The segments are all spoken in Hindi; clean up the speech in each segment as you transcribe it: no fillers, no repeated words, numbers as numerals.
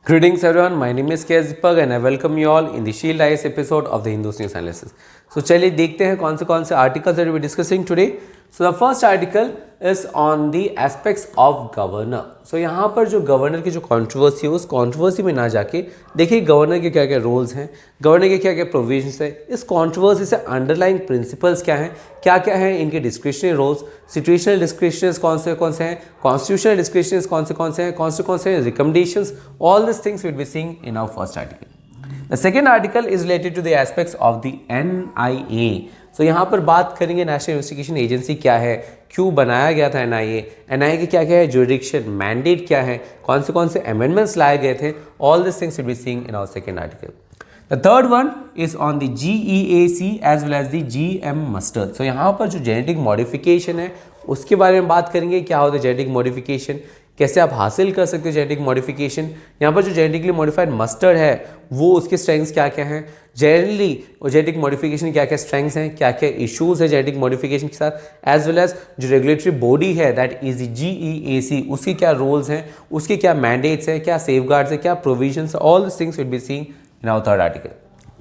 Greetings everyone, my name is KS Deepak and I welcome you all in the Shield IS episode of the Hindus News Analysis. So चलिए देखते हैं कौन से articles that we are discussing today. So the first article is on the aspects of governor. So यहाँ पर जो गवर्नर की जो कंट्रोवर्सी है उस कंट्रोवर्सी में ना जाके देखिए गवर्नर के क्या क्या रोल्स हैं, गवर्नर के क्या क्या प्रोविजंस है, इस कंट्रोवर्सी से अंडरलाइंग प्रिंसिपल्स क्या क्या हैं इनके डिस्क्रिशनरी रोल्स, सिचुएशनल डिस्क्रिशनर्स कौन से हैं, कॉन्स्टिट्यूशनल डिस्क्रिशनर्स कौन से हैं, recommendations, all this things will be seeing in our first article. The second article is related to the aspects of the NIA. So यहाँ पर बात करेंगे नेशनल इन्वेस्टिगेशन एजेंसी क्या है, क्यों बनाया गया था NIA के क्या क्या है, जुरिडिक्शन, मैंडेट क्या है, कौन से अमेंडमेंट्स लाए गए थे, all these things will be seeing in our second article. The third one is on the GEAC as well as the GM mustard. So यहाँ पर जो जेनेटिक मॉडिफिकेशन है उसके बारे में बात करेंगे, क्या होता है जेनेटिक मॉडिफिकेशन, कैसे आप हासिल कर सकते हो जेनेटिक मॉडिफिकेशन. यहाँ पर जो जेनेटिकली मॉडिफाइड मस्टर्ड है वो उसके स्ट्रेंथ्स क्या क्या हैं, जनरली और जेनेटिक मॉडिफिकेशन क्या क्या स्ट्रेंथ्स हैं, क्या क्या इश्यूज है जेनेटिक मॉडिफिकेशन के साथ, एज वेल एज जो रेगुलेटरी बॉडी है दैट इज द GEAC, उसके क्या रोल्स हैं, उसके क्या मैंडेट्स हैं, क्या सेफगार्ड्स हैं, क्या provisions, all this things will be seeing in our third article.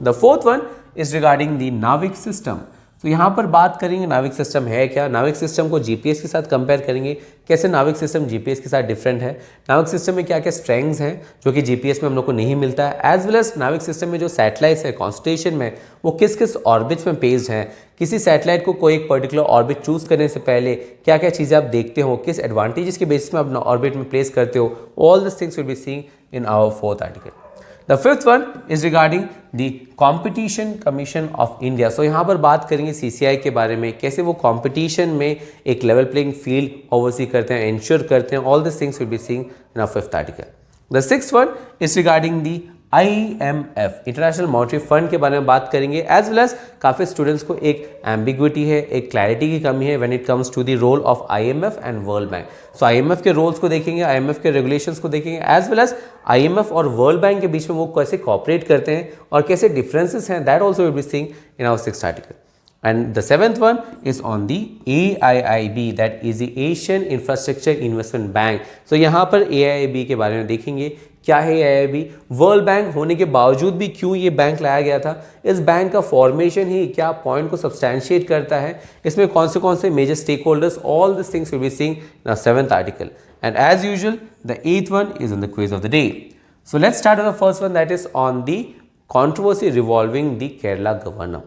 The fourth one is regarding the NavIC system. तो यहाँ पर बात करेंगे नाविक सिस्टम है क्या, नाविक सिस्टम को जीपीएस के साथ कंपेयर करेंगे, कैसे नाविक सिस्टम जीपीएस के साथ डिफरेंट है, नाविक सिस्टम में क्या क्या स्ट्रेंथ्स हैं जो कि जीपीएस में हम लोग को नहीं मिलता है, एज वेल एज नाविक सिस्टम में जो सैटेलाइट्स है कॉन्स्टेलेशन में वो किस किस ऑर्बिट्स में बेस्ड हैं, किसी सैटेलाइट को कोई एक पर्टिकुलर ऑर्बिट चूज करने से पहले क्या क्या चीज़ें आप देखते हो, किस एडवांटेजेस के बेसिस में आप ऑर्बिट में प्लेस करते हो, all this things will be seeing in our fourth article. The fifth one is regarding the Competition Commission of India. So यहाँ पर बात करेंगे CCI के बारे में, कैसे वो कंपटीशन में एक लेवल प्लेइंग फील्ड ओवरसी करते हैं, इंश्योर करते हैं. All this things will be seeing in our fifth article. The sixth one is regarding the IMF, international monetary fund के बारे में बात करेंगे, एज वेल एज काफ़ी स्टूडेंट्स को एक एम्बिग्विटी है, एक क्लैरिटी की कमी है when it comes to the role of IMF and world bank. So IMF के रोल्स को देखेंगे, IMF के रेगुलेशंस को देखेंगे, एज वेल एज IMF और वर्ल्ड बैंक के बीच में वो कैसे कॉपरेट करते हैं और कैसे डिफरेंसेस हैं, that also will be seeing in our sixth article. And the seventh one is on the AIIB, that is the Asian Infrastructure Investment Bank. So यहाँ पर AIIB के बारे में देखेंगे, क्या है AIIB, वर्ल्ड बैंक होने के बावजूद भी क्यों ये बैंक लाया गया था, इस बैंक का फॉर्मेशन ही क्या पॉइंट को सब्सटैंशिएट करता है, इसमें कौन से major stakeholders, all this things will be seeing in our seventh article. And as usual the eighth one is on the quiz of the day. So let's start with the first one, that is on the controversy revolving the Kerala governor.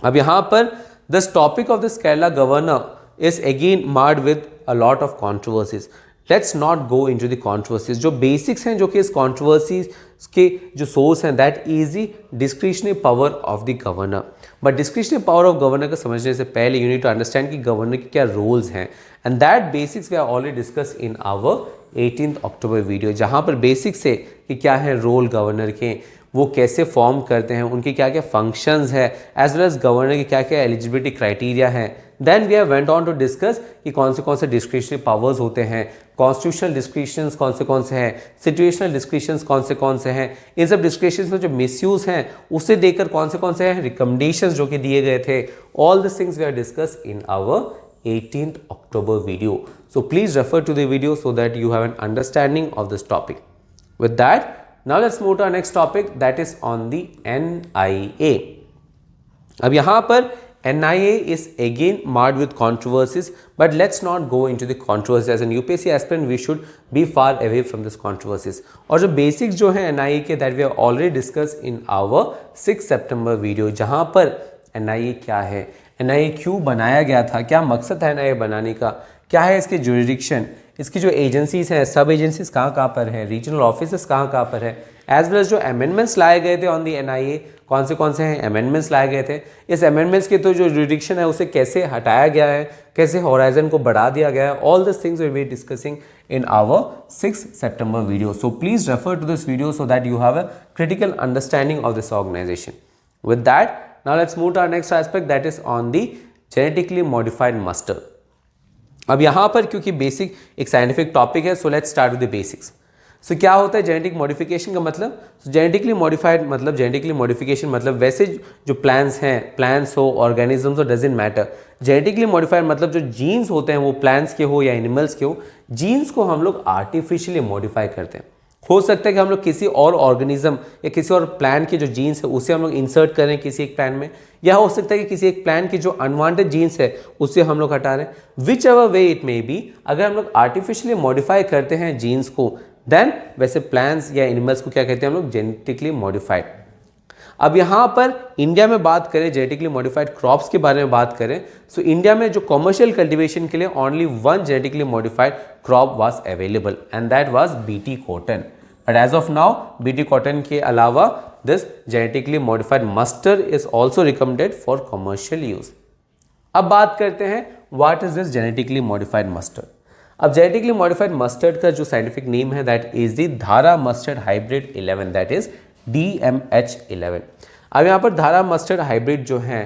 अब यहाँ पर this topic of this Kerala governor is again marred with a lot of controversies. Let's not go into the controversies. जो बेसिक्स हैं जो कि इस कॉन्ट्रोवर्सीज के जो सोर्स हैं that is the discretionary power of the governor. But discretionary power of governor को समझने से पहले यू नीड टू अंडरस्टैंड कि गवर्नर के क्या रोल्स हैं, and that basics we are already discuss in our 18 October video, जहाँ पर बेसिक्स है कि क्या है रोल गवर्नर के, वो कैसे फॉर्म करते हैं, उनके क्या क्या फंक्शंस है, एज वेल एज गवर्नर के क्या क्या एलिजिबिलिटी क्राइटेरिया है. Then we have went on to discuss कि कौन से डिस्क्रिशनरी पावर्स होते हैं, कॉन्स्टिट्यूशनल डिस्क्रिशंस कौन से हैं, सिचुएशनल डिस्क्रिशंस कौन से हैं, इन सब डिस्क्रिशंस में जो मिसयूज हैं उसे देखकर कौन से हैं रिकमेंडेशंस जो कि दिए गए थे. All this things we have discuss in our 18th October video. So please refer to the video so that you have an understanding of this topic. With that, now let's move to our next topic, that is on the NIA. अब यहाँ पर NIA is again marred with controversies, but let's not go into the controversies. As an UPSC aspirant, we should be far away from this controversies. और जो basics जो है NIA के that we have already discussed in our 6 September video, जहाँ पर NIA क्या है, NIA क्यों बनाया गया था, क्या मकसद है NIA बनाने का, क्या है इसके जुरिडिक्शन, इसकी जो एजेंसीज हैं, सब एजेंसीज कहाँ पर हैं, रीजनल ऑफिसेस कहाँ पर है, एज वेल एज जो अमेंडमेंट्स लाए गए थे ऑन दी NIA, कौन से हैं अमेंडमेंट्स लाए गए थे, इस अमेंडमेंट्स के तो जो जुरिडिक्शन है उसे कैसे हटाया गया है, कैसे होराइजन को बढ़ा दिया गया है, all this things will be discussing in our 6 September video. So please refer to this video so that you have a critical understanding of this organization. With that, now let's move to our next aspect, that is on the genetically modified mustard. अब यहाँ पर क्योंकि बेसिक एक साइंटिफिक टॉपिक है, so let's start with the basics. So क्या होता है जेनेटिक मॉडिफिकेशन का मतलब, जेनेटिकली मॉडिफिकेशन मतलब वैसे जो प्लांट्स हो, ऑर्गेनिजम्स हो, डजंट मैटर. जेनेटिकली मॉडिफाइड मतलब जो जीन्स होते हैं वो प्लांट्स के हो या एनिमल्स के हो, जीन्स को हम लोग आर्टिफिशियली मॉडिफाई करते हैं. हो सकता है कि हम लोग किसी और ऑर्गेनिज्म या किसी और प्लांट के जो जीन्स है उसे हम लोग इंसर्ट करें किसी एक प्लांट में, या हो सकता है कि किसी एक प्लांट की जो अनवांटेड जीन्स है उसे हम लोग हटा रहे हैं। Which ever way it may be, अगर हम लोग आर्टिफिशियली मॉडिफाई करते हैं जीन्स को, देन वैसे प्लांट्स या एनिमल्स को क्या कहते हैं हम लोग, जेनेटिकली मॉडिफाइड। अब यहाँ पर इंडिया में बात करें जेनेटिकली मॉडिफाइड क्रॉप्स के बारे में बात करें, सो इंडिया में जो कमर्शियल कल्टीवेशन के लिए only one genetically modified crop was available and that was BT cotton. But as of now BT cotton के अलावा this genetically modified mustard is also recommended for commercial use. अब बात करते हैं what is this genetically modified mustard. अब जेनेटिकली मॉडिफाइड मस्टर्ड का जो साइंटिफिक नेम है that is the Dhara mustard hybrid 11, that is DMH11। अब यहाँ पर धारा मस्टर्ड हाइब्रिड जो है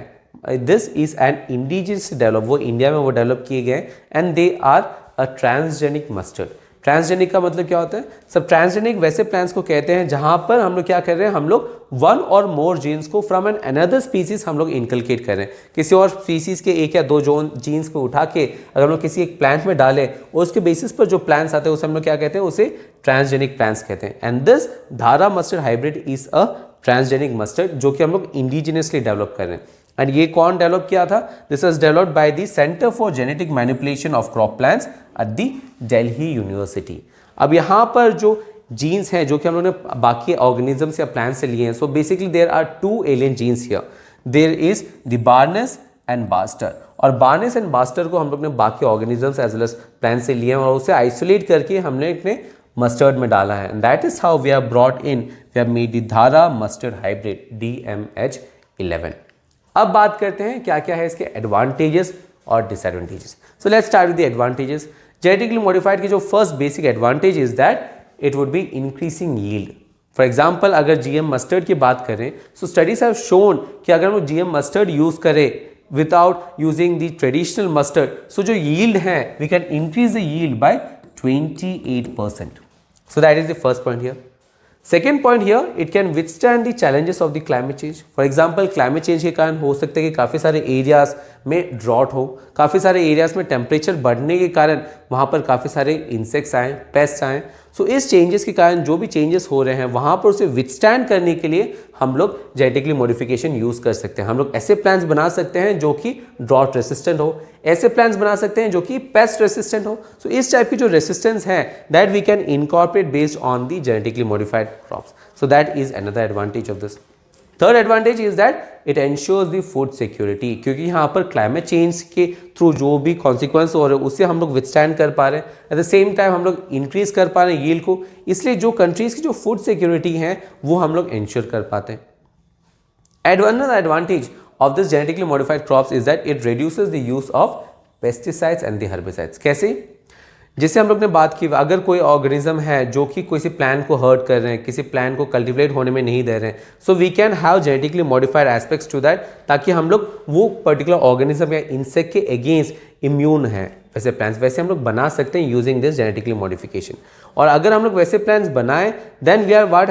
this is an indigenous develop, वो इंडिया में वो डेवलप किए गए and they are a transgenic mustard. Transgenic का मतलब क्या होता है, सब ट्रांसजेनिक वैसे प्लांट्स को कहते हैं जहां पर हम लोग क्या कर रहे हैं, हम लोग वन और मोर जीन्स को फ्रॉम एन अनदर स्पीसीज हम लोग इनकलकेट कर रहे हैं। किसी और स्पीसीज के एक या दो जीन्स को उठा के अगर हम लोग किसी एक प्लांट में डालें और उसके बेसिस पर जो प्लांट्स आते हैं उसे हम लोग क्या कहते हैं, उसे ट्रांसजेनिक प्लांट्स कहते हैं। एंड दिस धारा mustard hybrid is a transgenic mustard जो कि हम लोग इंडिजिनियसली डेवलप कर रहे हैं। एंड ये कौन डेवलप किया था, this was developed by the centre for genetic manipulation of crop plants at the Delhi university. अब यहाँ पर जो जीन्स हैं जो कि हम लोगों ने बाकी ऑर्गेनिजम्स या प्लांट्स से लिए हैं, so basically there are two alien genes here, there is the barnase and barstar. और बार्नेस एंड बास्टर को हम लोग ने बाकी organisms as well as plants से लिए हैं और उसे आइसोलेट करके हमने अपने मस्टर्ड में डाला है। And that is how we are brought in, we have made the Dhara mustard hybrid DMH11। अब बात करते हैं क्या क्या है इसके एडवांटेजेस और disadvantages. So let's start with the advantages. Genetically modified की जो first basic advantage is that it would be increasing yield. For example अगर GM मस्टर्ड की बात करें, सो स्टडीज हैव शोन कि अगर हम GM मस्टर्ड यूज करें without using the traditional mustard, so जो यील्ड है we can increase the yield by 28%. So that is the first point here. Second point here, it can withstand the challenges of the climate change. For example, climate change के कारण हो सकता है कि काफ़ी सारे एरियाज में ड्रॉट हो, काफ़ी सारे एरियाज में टेम्परेचर बढ़ने के कारण वहाँ पर काफ़ी सारे इंसेक्ट्स आएँ, पेस्ट आएँ। सो इस चेंजेस के कारण जो भी चेंजेस हो रहे हैं वहाँ पर उसे विथस्टैंड करने के लिए हम लोग जेनेटिकली मॉडिफिकेशन यूज़ कर सकते हैं। हम लोग ऐसे प्लांट्स बना सकते हैं जो कि ड्रॉट रेसिस्टेंट हो, ऐसे प्लांट्स बना सकते हैं जो कि पेस्ट रेसिस्टेंट हो। सो इस टाइप की जो रेसिस्टेंस है that we can incorporate based on the genetically modified crops. So that is another advantage of this. Third advantage is that it ensures the food security, क्योंकि यहाँ पर क्लाइमेट चेंज के थ्रू जो भी कॉन्सिक्वेंस हो रहे हैं उससे हम लोग विथस्टैंड कर पा रहे हैं, एट द सेम टाइम हम लोग इंक्रीज कर पा रहे हैं यील्ड को, इसलिए जो कंट्रीज की जो फूड सिक्योरिटी है वो हम लोग इंश्योर कर पाते हैं। Another advantage of this genetically modified crops is that it reduces the use of pesticides and the herbicides. कैसे? जिससे हम लोग ने बात की, अगर कोई ऑर्गेनिज्म है जो कि किसी प्लांट को हर्ट कर रहे हैं, किसी प्लांट को कल्टिवेट होने में नहीं दे रहे हैं, so we can have genetically modified aspects to that, ताकि हम लोग वो पर्टिकुलर ऑर्गेनिज्म या इंसेक्ट के अगेंस्ट इम्यून है वैसे प्लांट्स वैसे हम लोग बना सकते हैं यूजिंग दिस जेनेटिकली मॉडिफिकेशन। और अगर हम लोग वैसे प्लांट्स बनाएं then we are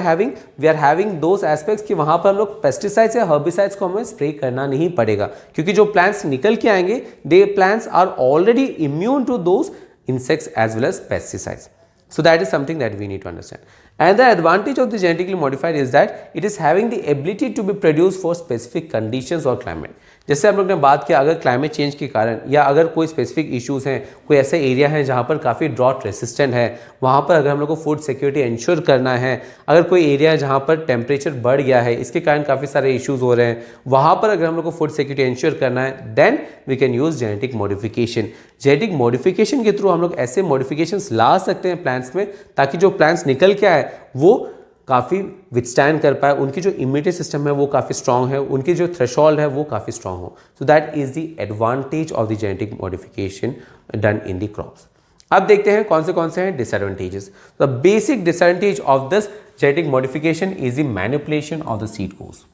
having those aspects कि वहाँ पर हम लोग पेस्टिसाइड्स या हर्बिसाइड्स को हमें स्प्रे करना नहीं पड़ेगा, क्योंकि जो प्लांट्स निकल के आएंगे they plants are already immune to those insects as well as pesticides. So that is something that we need to understand. And the advantage of the genetically modified is that it is having the ability to be produced for specific conditions or climate. जैसे हम लोग ने बात किया, अगर क्लाइमेट चेंज के कारण या अगर कोई स्पेसिफिक इश्यूज़ हैं, कोई ऐसे एरिया है जहाँ पर काफ़ी ड्रॉट रेसिस्टेंट है, वहाँ पर अगर हम लोग को फूड सिक्योरिटी इंश्योर करना है, अगर कोई एरिया है जहाँ पर टेम्परेचर बढ़ गया है, इसके कारण काफ़ी सारे इश्यूज़ हो रहे हैं, वहाँ पर अगर हम लोग को फूड सिक्योरिटी इंश्योर करना है then we can use genetic modification. Genetic modification के थ्रू हम लोग ऐसे मॉडिफिकेशंस ला सकते हैं प्लांट्स में, ताकि जो प्लांट्स निकल के आए वो काफ़ी विथस्टैंड कर पाए, उनकी जो इम्यूनिटी सिस्टम है वो काफ़ी स्ट्रॉन्ग है, उनकी जो थ्रेशोल्ड है वो काफ़ी स्ट्रॉन्ग हो। सो that is the advantage of the genetic modification done in the crops. अब देखते हैं कौन से हैं disadvantages. The basic disadvantage of this genetic modification is the manipulation of the seed course.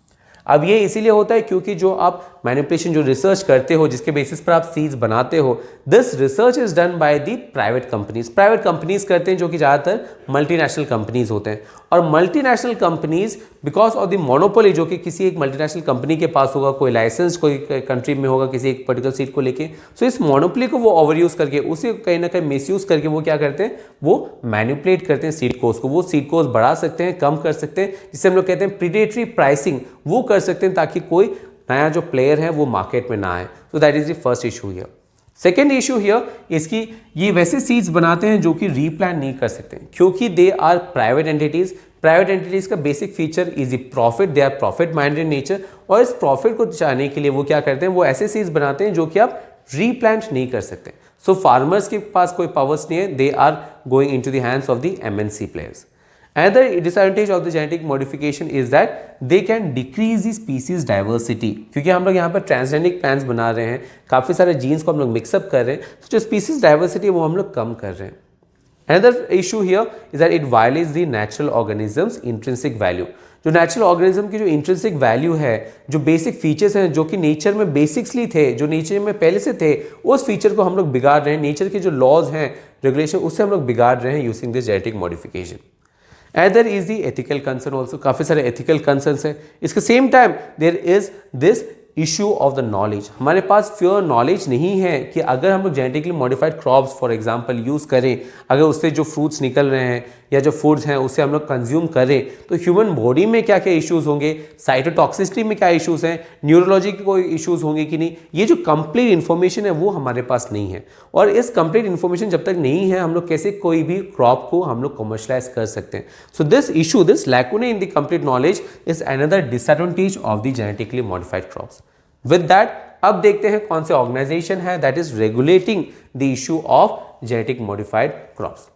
अब ये इसीलिए होता है क्योंकि जो आप मैनिपुलेशन जो रिसर्च करते हो, जिसके बेसिस पर आप सीड्स बनाते हो, this research is done by the private companies. Private companies करते हैं जो कि ज़्यादातर मल्टीनेशनल कंपनीज होते हैं। और multinational companies because of the monopoly जो कि किसी एक मल्टीनेशनल कंपनी के पास होगा, कोई लाइसेंस कोई कंट्री में होगा किसी एक पर्टिकुलर सीट को लेके, सो इस मोनोपोली को वो ओवर यूज करके, उसे कहीं ना कहीं मिसयूज करके वो क्या करते हैं, वो मैनिपुलेट करते हैं सीड कोस्ट को। वो सीड कोस्ट बढ़ा सकते हैं, कम कर सकते हैं, जिसे हम लोग कहते हैं प्रीडेटरी प्राइसिंग, वो कर सकते हैं ताकि कोई नया जो प्लेयर है वो मार्केट में ना आए। सो that is the first issue here. Second issue here इसकी, ये वैसे सीड्स बनाते हैं जो कि रीप्लांट नहीं कर सकते क्योंकि they are private entities. Private entities का basic feature is profit, they are profit minded nature, और इस प्रॉफिट को चाहने के लिए वो क्या करते हैं, वो ऐसे सीड्स बनाते हैं जो कि आप रीप्लांट नहीं कर सकते। सो फार्मर्स के पास कोई पावर्स नहीं है, they are going into the hands of the MNC players. Another disadvantage of the genetic modification is that they can decrease the species diversity, क्योंकि हम लोग यहाँ पर ट्रांसजेनिक प्लांट्स बना रहे हैं, काफ़ी सारे जीन्स को हम लोग मिक्सअप कर रहे हैं, तो जो स्पीसीज डाइवर्सिटी है वो हम लोग कम कर रहे हैं। Another issue here is that it violates the natural organisms intrinsic value। जो नेचुरल ऑर्गेनिज्म की जो इंट्रिंसिक वैल्यू है, जो बेसिक फीचर्स हैं जो कि नेचर में बेसिक्सली थे, जो नेचर में पहले से थे, उस फीचर को हम लोग बिगाड़ रहे हैं। नेचर के जो लॉज हैं, रेगुलेशन, उससे हम लोग बिगाड़ रहे हैं using this genetic modification. Either is the ethical concern also, काफ़ी सारे ethical concerns हैं। इसके same time there is this issue of the knowledge। हमारे पास प्योर नॉलेज नहीं है कि अगर हम लोग genetically modified crops for example use करें, अगर उससे जो फ्रूट्स निकल रहे हैं या जो फूड्स हैं उससे हम लोग कंज्यूम करें, तो ह्यूमन बॉडी में क्या क्या इश्यूज़ होंगे, साइटोटॉक्सिसिटी में क्या इश्यूज़ हैं, न्यूरोलॉजी के कोई इश्यूज़ होंगे कि नहीं, ये जो कंप्लीट इन्फॉर्मेशन है वो हमारे पास नहीं है। और इस कंप्लीट इन्फॉर्मेशन जब तक नहीं है, हम लोग कैसे कोई भी क्रॉप को हम लोग कमर्शलाइज कर सकते हैं। So this issue, this lacuna in the complete knowledge is another disadvantage of the genetically modified crops. With that अब देखते हैं कौन से ऑर्गेनाइजेशन है that is regulating the issue of genetic modified crops.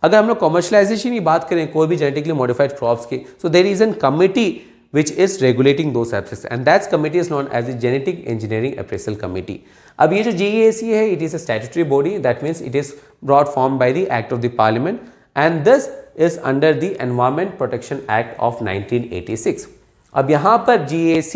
अगर हम लोग कमर्शलाइजेशन की बात करें कोई भी जेनेटिकली मॉडिफाइड क्रॉप्स की, so there is an committee which is regulating those aspects, and that committee is known as the Genetic Engineering Appraisal Committee. अब ये जो GEAC है, it is a statutory body, that means it is brought formed by the Act of the Parliament, and this is under the Environment Protection Act of 1986. अब यहाँ पर GEAC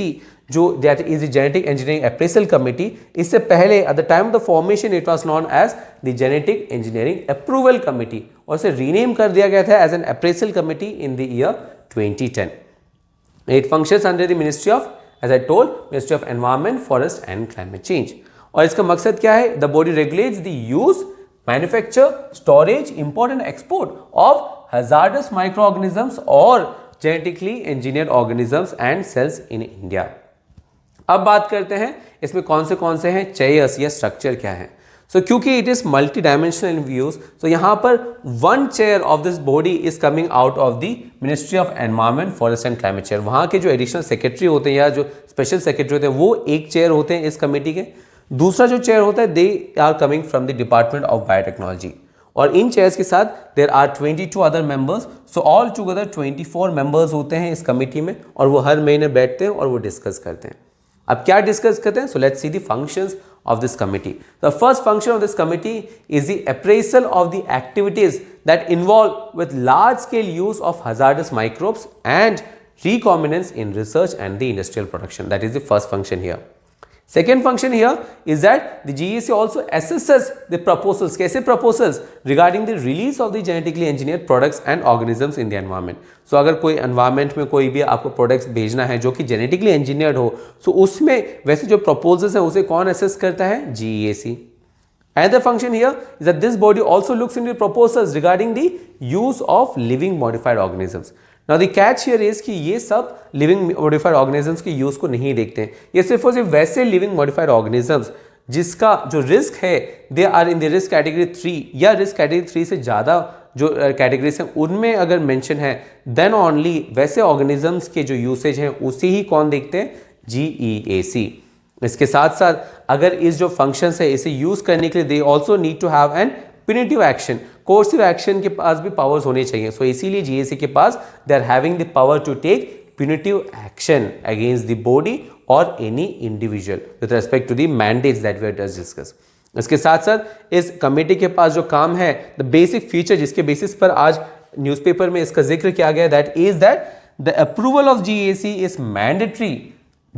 जो that is the Genetic Engineering Appraisal Committee, इससे पहले at the time of the formation it was known as the Genetic Engineering Approval Committee, और इसे रीनेम कर दिया गया था as an Appraisal Committee in the year 2010. It functions under the Ministry of, as I told, Ministry of Environment, Forest and Climate Change. और इसका मकसद क्या है? The body regulates the use, manufacture, storage, import and export of hazardous microorganisms or genetically engineered organisms and cells in India. अब बात करते हैं इसमें कौन से हैं चेयर्स या स्ट्रक्चर क्या है। सो क्योंकि it is multi dimensional in views, so यहाँ पर one chair of this body is coming out of the ministry of environment, forest and climate chair. वहाँ के जो एडिशनल सेक्रेटरी होते हैं या जो स्पेशल सेक्रेटरी होते हैं वो एक चेयर होते हैं इस कमेटी के। दूसरा जो चेयर होता है they are coming from the department of biotechnology, और इन चेयर्स के साथ there are 22 other members. So all together 24 members होते हैं इस कमेटी में, और वो हर महीने बैठते हैं और वो डिस्कस करते हैं। अब क्या डिस्कस करते हैं? So let's see the functions of this committee. The first function of this committee is the appraisal of the activities that involve with large scale use of hazardous microbes and recombinants in research and the industrial production. That is the first function here. Second function here is that the GEAC also assesses the proposals, कैसे proposals regarding the release of the genetically engineered products and organisms in the environment. So अगर कोई environment में कोई भी आपको products भेजना है जो कि genetically engineered हो, so उसमें वैसे जो proposals हैं उसे कौन assess करता है? GEAC. Another function here is that this body also looks into proposals regarding the use of living modified organisms. Now the catch here is कि ये सब लिविंग मॉडिफाइड ऑर्गेनिजम्स के यूज़ को नहीं देखते हैं। ये सिर्फ और सिर्फ वैसे लिविंग मॉडिफाइड ऑर्गेनिजम्स जिसका जो रिस्क है they are in the risk category 3 या रिस्क कैटेगरी 3 से ज़्यादा जो कैटेगरीज हैं उनमें अगर मेंशन है, देन ओनली वैसे ऑर्गेनिजम्स के जो यूसेज हैं उसे ही कौन देखते हैं? GEAC. इसके साथ साथ अगर इस जो फंक्शंस है इसे यूज़ करने के लिए they also need to have an punitive action, coercive action के पास भी पावर्स होने चाहिए। सो इसीलिए GEAC के पास they are having the power to take punitive action against the body और any individual with respect to the mandates that we have just discuss. इसके साथ साथ इस कमेटी के पास जो काम है, द बेसिक फीचर जिसके बेसिस पर आज न्यूज़पेपर में इसका जिक्र किया गया, that is that the approval of GEAC is mandatory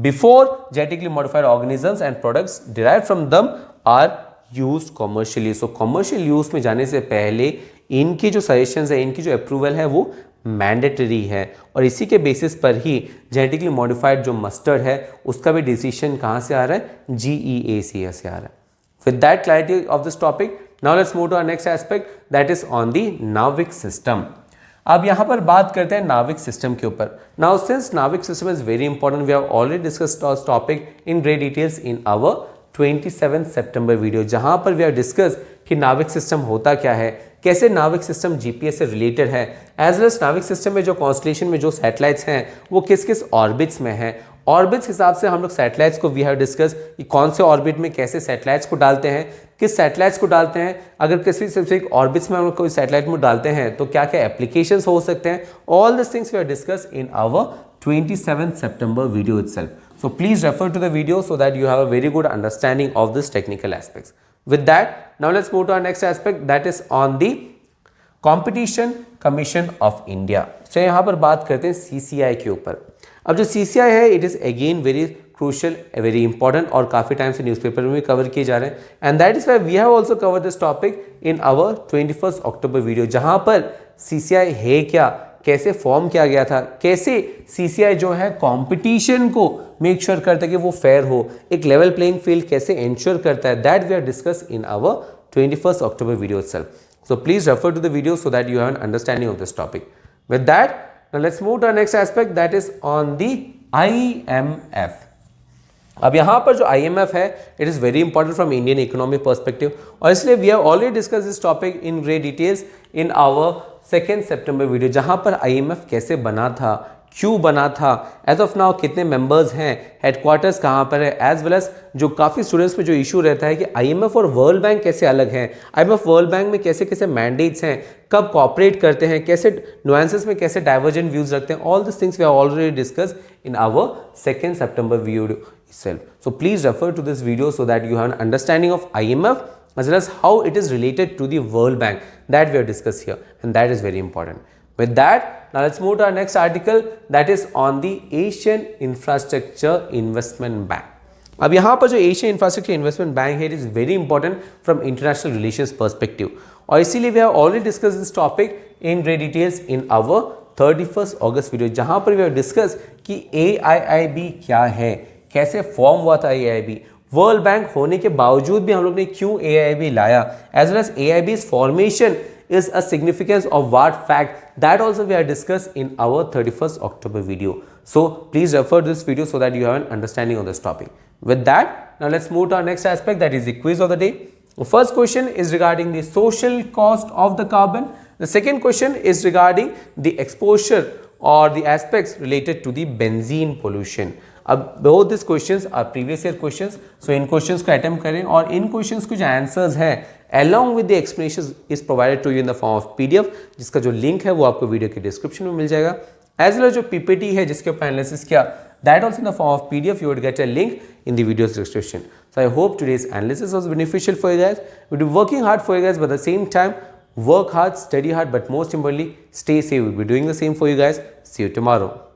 before genetically modified organisms and products derived from them are used commercially. So commercial use में जाने से पहले इनकी जो सजेशंस है, इनकी जो अप्रूवल है वो मैंडेटरी है और इसी के बेसिस पर ही जेनेटिकली मॉडिफाइड जो मस्टर्ड है उसका भी डिसीजन कहाँ से आ रहा है, GEACA से आ रहा है. With that clarity of this topic, now let's move to our next aspect, that is on the NAVIC system. अब यहाँ पर बात करते हैं नाविक सिस्टम के ऊपर. Now since नाविक system is very important, we have already discussed this topic in great details in our 27 September video, जहाँ पर we have discussed कि नाविक सिस्टम होता क्या है, कैसे नाविक सिस्टम जीपीएस से रिलेटेड है, एज वेल एज नाविक सिस्टम में जो कॉन्स्टलेशन में जो सैटेलाइट्स हैं वो किस किस ऑर्बिट्स में हैं. ऑर्बिट्स हिसाब से हम लोग सैटेलाइट्स को वी हैव डिस्कस कि कौन से ऑर्बिट में कैसे सैटेलाइट्स को डालते हैं, किस सैटेलाइट्स को डालते हैं, अगर किसी स्पेसिफिक ऑर्बिट्स में हम लोग कोई सैटेलाइट में डालते हैं तो क्या क्या एप्लीकेशंस हो सकते हैं. All this things we have discuss in our 27 September video itself. So please refer to the video so that you have a very good understanding of this technical aspects. With that, now let's move to our next aspect, that is on the Competition Commission of India. So यहाँ पर बात करते हैं CCI के ऊपर. अब जो CCI है it is again very crucial, very important और काफ़ी टाइम से न्यूज़पेपर में भी कवर किए जा रहे हैं. And that is why we have also covered this topic in our 21st October video, जहाँ पर CCI है क्या, कैसे फॉर्म किया गया था, कैसे CCI जो है कंपटीशन को मेक श्योर करता है कि वो फेयर हो, एक लेवल प्लेइंग फील्ड कैसे इंश्योर करता है, that we are discuss in our 21st October video itself. So please refer to the video so that you have an understanding of this topic. With that now let's move to our next aspect, that is on the IMF. अब यहाँ पर जो IMF है it is very important from Indian economic perspective और इसलिए we have already discuss this topic in great details in our 2 September video, जहाँ पर IMF कैसे बना था, क्यों बना था, एज ऑफ नाउ कितने मेंबर्स हैं, हेडक्वार्टर्स कहाँ पर है, एज वेल एज जो काफ़ी स्टूडेंट्स में जो इशू रहता है कि IMF और वर्ल्ड बैंक कैसे अलग हैं, IMF वर्ल्ड बैंक में कैसे कैसे मैंडेट्स हैं, कब कॉपरेट करते हैं, कैसे नुआंसेस में कैसे डाइवर्जेंट व्यूज रखते हैं. All this things we have already discuss in our 2 September video itself. So please refer to this video so that you have an understanding of IMF as well as how it is related to the World Bank that we have discussed here, and that is very important. With that, now let's move to our next article, that is on the Asian Infrastructure Investment Bank. अब यहाँ पर जो एशियन इंफ्रास्ट्रक्चर इन्वेस्टमेंट बैंक है it is very important from international relations perspective और इसीलिए we have already discuss this topic in great details in our 31 August video, जहाँ पर वी हैव डिस्कस कि AIIB क्या है, कैसे फॉर्म हुआ था AIIB, वर्ल्ड बैंक होने के बावजूद भी हम लोग ने क्यों AIIB लाया, as well as AIIB's formation is a significance of what fact, that also we have discussed in our 31st October video. So please refer to this video so that you have an understanding of this topic. With that, now let's move to our next aspect, that is the quiz of the day. The first question is regarding the social cost of the carbon. The second question is regarding the exposure or the aspects related to the benzene pollution. अब both these questions are previous year questions, so in questions को attempt करें और इन questions के जो answers हैं along with the explanations is provided to you in the form of PDF, जिसका जो link है वो आपको वीडियो के डिस्क्रिप्शन में मिल जाएगा, as well as जो PPT है जिसके ऊपर एनालिसिस किया, that also in the form of PDF you would get a link in the video's description. So I hope today's analysis was beneficial for you guys. We'll be working hard for you guys, but at the same time work hard, study hard, but most importantly stay safe. We'll be doing the same for you guys. See you tomorrow.